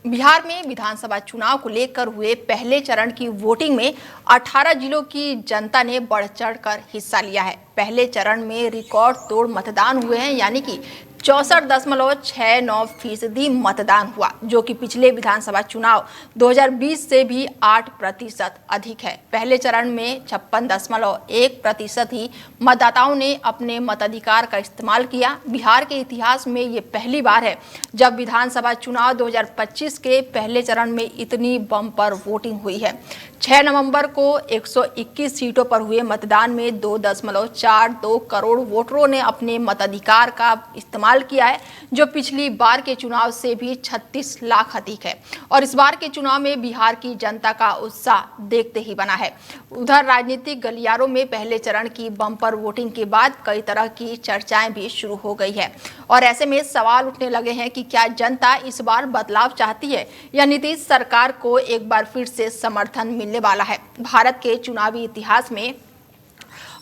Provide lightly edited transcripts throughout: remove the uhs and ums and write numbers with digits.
बिहार में विधानसभा चुनाव को लेकर हुए पहले चरण की वोटिंग में 18 जिलों की जनता ने बढ़ चढ़कर हिस्सा लिया है। पहले चरण में रिकॉर्ड तोड़ मतदान हुए हैं, यानी कि 64.69% मतदान हुआ, जो कि पिछले विधानसभा चुनाव 2020 से भी 8% अधिक है। पहले चरण में 56.1% ही मतदाताओं ने अपने मताधिकार का इस्तेमाल किया। बिहार के इतिहास में ये पहली बार है जब विधानसभा चुनाव 2025 के पहले चरण में इतनी बम्पर वोटिंग हुई है। 6 नवंबर को 121 सीटों पर हुए मतदान में 2.42 करोड़ वोटरों ने अपने मताधिकार का इस्तेमाल किया है, जो पिछली बार के चुनाव से भी 36 लाख अधिक है। और इस बार के चुनाव में बिहार की जनता का उत्साह देखते ही बना है। उधर राजनीतिक गलियारों में पहले चरण की बम्पर वोटिंग के बाद कई तरह की चर्चाएं भी शुरू हो गई है और ऐसे में सवाल उठने लगे हैं कि क्या जनता इस बार बदलाव चाहती है या नीतीश सरकार को एक बार फिर से समर्थन मिलने वाला है। भारत के चुनावी इतिहास में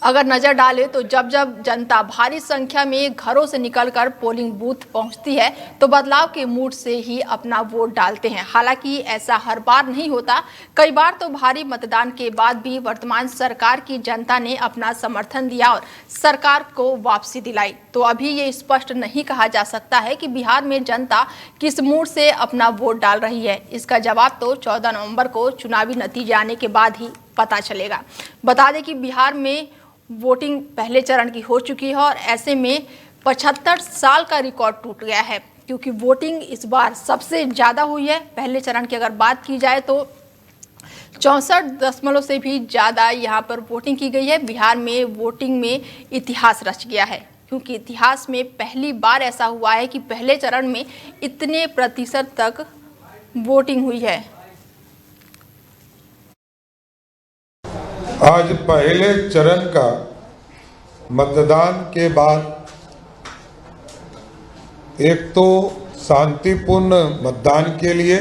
अगर नजर डालें तो जब जब जनता भारी संख्या में घरों से निकलकर पोलिंग बूथ पहुंचती है तो बदलाव के मूड से ही अपना वोट डालते हैं। हालांकि ऐसा हर बार नहीं होता। कई बार तो भारी मतदान के बाद भी वर्तमान सरकार की जनता ने अपना समर्थन दिया और सरकार को वापसी दिलाई। तो अभी ये स्पष्ट नहीं कहा जा सकता है कि बिहार में जनता किस मूड से अपना वोट डाल रही है। इसका जवाब तो 14 नवंबर को चुनावी नतीजे आने के बाद ही पता चलेगा। बता दें कि बिहार में वोटिंग पहले चरण की हो चुकी है और ऐसे में 75 साल का रिकॉर्ड टूट गया है, क्योंकि वोटिंग इस बार सबसे ज़्यादा हुई है। पहले चरण की अगर बात की जाए तो 64 से भी ज़्यादा यहाँ पर वोटिंग की गई है। बिहार में वोटिंग में इतिहास रच गया है, क्योंकि इतिहास में पहली बार ऐसा हुआ है कि पहले चरण में इतने प्रतिशत तक वोटिंग हुई है। आज पहले चरण का मतदान के बाद एक तो शांतिपूर्ण मतदान के लिए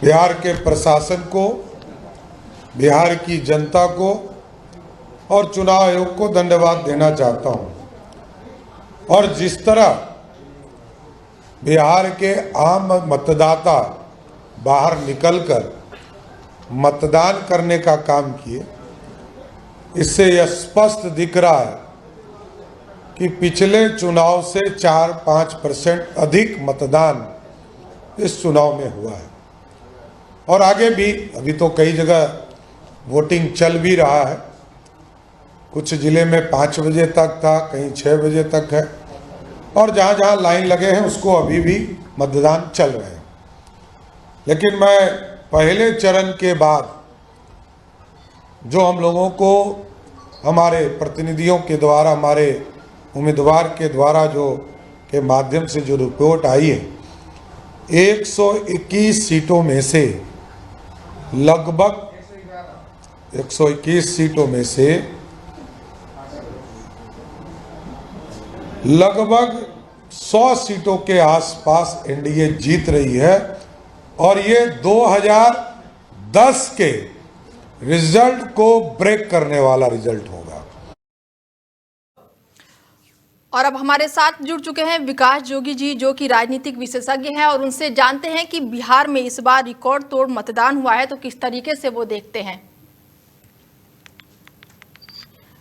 बिहार के प्रशासन को, बिहार की जनता को और चुनाव आयोग को धन्यवाद देना चाहता हूं। और जिस तरह बिहार के आम मतदाता बाहर निकलकर मतदान करने का काम किए, इससे यह स्पष्ट दिख रहा है कि पिछले चुनाव से 4-5% अधिक मतदान इस चुनाव में हुआ है। और आगे भी अभी तो कई जगह वोटिंग चल भी रहा है। कुछ ज़िले में 5 बजे तक था, कहीं 6 बजे तक है, और जहाँ जहाँ लाइन लगे हैं उसको अभी भी मतदान चल रहे हैं। लेकिन मैं पहले चरण के बाद जो हम लोगों को हमारे प्रतिनिधियों के द्वारा, हमारे उम्मीदवार के द्वारा जो के माध्यम से जो रिपोर्ट आई है, 121 सीटों में से लगभग 121 सीटों में से लगभग 100 सीटों के आसपास एनडीए जीत रही है और ये 2010 के रिजल्ट को ब्रेक करने वाला रिजल्ट होगा। और अब हमारे साथ जुड़ चुके हैं विकास जोगी जी, जो कि राजनीतिक विशेषज्ञ हैं, और उनसे जानते हैं कि बिहार में इस बार रिकॉर्ड तोड़ मतदान हुआ है तो किस तरीके से वो देखते हैं।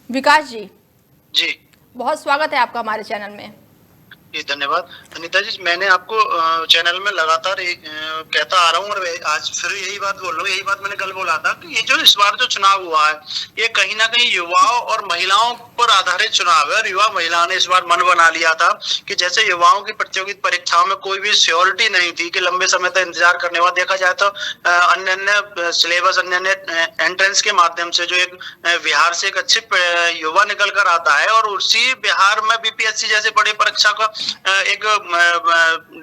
विकास जी, बहुत स्वागत है आपका हमारे चैनल में। जी धन्यवाद अनीता जी। मैंने आपको चैनल में लगातार कहता आ रहा हूँ और आज फिर यही बात बोल रहा हूँ। यही बात मैंने कल बोला था कि ये जो इस बार जो चुनाव हुआ है, ये कहीं ना कहीं युवाओं और महिलाओं पर आधारित चुनाव है। और युवा महिलाओं ने इस बार मन बना लिया था कि जैसे युवाओं की प्रतियोगिता परीक्षाओं में कोई भी श्योरिटी नहीं थी कि लंबे समय तक इंतजार करने बाद देखा जाए तो अन्य अन्य सिलेबस, अन्य अन्य एंट्रेंस के माध्यम से जो एक बिहार से एक अच्छे युवा निकल कर आता है और उसी बिहार में बीपीएससी जैसे बड़ी परीक्षा का एक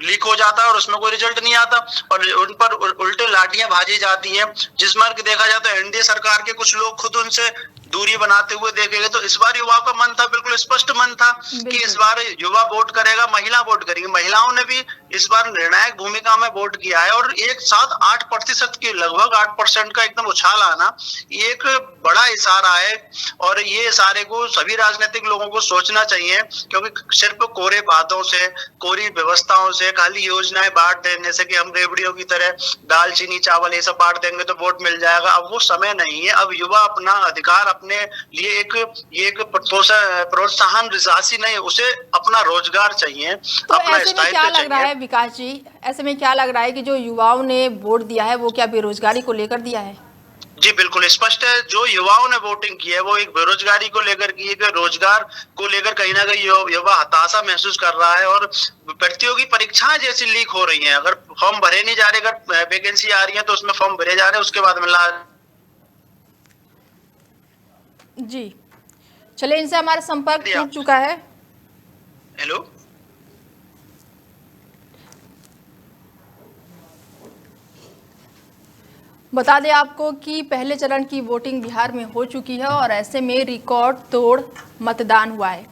लीक हो जाता है और उसमें कोई रिजल्ट नहीं आता और उन पर उल्टे लाठियां भाजी जाती हैं, जिसमें देखा जाए तो एनडीए सरकार के कुछ लोग खुद उनसे दूरी बनाते हुए देखेंगे तो इस बार युवाओं का मन था, बिल्कुल स्पष्ट मन था कि इस बार युवा वोट करेगा, महिला वोट करेगी। महिलाओं ने भी इस बार निर्णायक भूमिका में वोट किया है और एक साथ 8% की, लगभग 8% का एकदम उछाल आना एक बड़ा इशारा है। और ये इशारे को सभी राजनीतिक लोगों को सोचना चाहिए, क्योंकि सिर्फ कोरे बातों से, कोरी व्यवस्थाओं से, खाली योजनाएं बांट देने से कि हम रेवड़ियों की तरह दाल चीनी चावल ये सब बांट देंगे तो वोट मिल जाएगा, अब वो समय नहीं है। अब युवा अपना अधिकार, अपने लिए एक प्रोत्साहन राशि नहीं, उसे अपना रोजगार चाहिए, तो अपना ऐसे में क्या लग रहा है विकास जी, ऐसे में क्या लग रहा है कि जो युवाओं ने वोट दिया है वो क्या बेरोजगारी को लेकर दिया है? जी बिल्कुल स्पष्ट है, जो युवाओं ने वोटिंग की है वो एक बेरोजगारी को लेकर की है, रोजगार को लेकर कहीं ना कहीं युवा हताशा महसूस कर रहा है। और प्रतियोगी परीक्षाएं जैसी लीक हो रही हैं, अगर फॉर्म भरे नहीं जा रहे, अगर वैकेंसी आ रही है तो उसमें फॉर्म भरे जा रहे हैं, उसके बाद में जी चलिए, इनसे हमारा संपर्क टूट चुका है। हेलो, बता दें आपको कि पहले चरण की वोटिंग बिहार में हो चुकी है और ऐसे में रिकॉर्ड तोड़ मतदान हुआ है।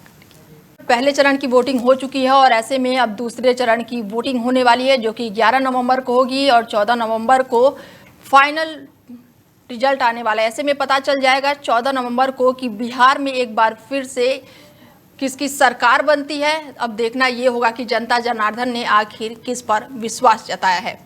पहले चरण की वोटिंग हो चुकी है और ऐसे में अब दूसरे चरण की वोटिंग होने वाली है, जो कि 11 नवंबर को होगी और 14 नवंबर को फाइनल रिजल्ट आने वाला है। ऐसे में पता चल जाएगा 14 नवंबर को कि बिहार में एक बार फिर से किसकी सरकार बनती है। अब देखना ये होगा कि जनता जनार्दन ने आखिर किस पर विश्वास जताया है।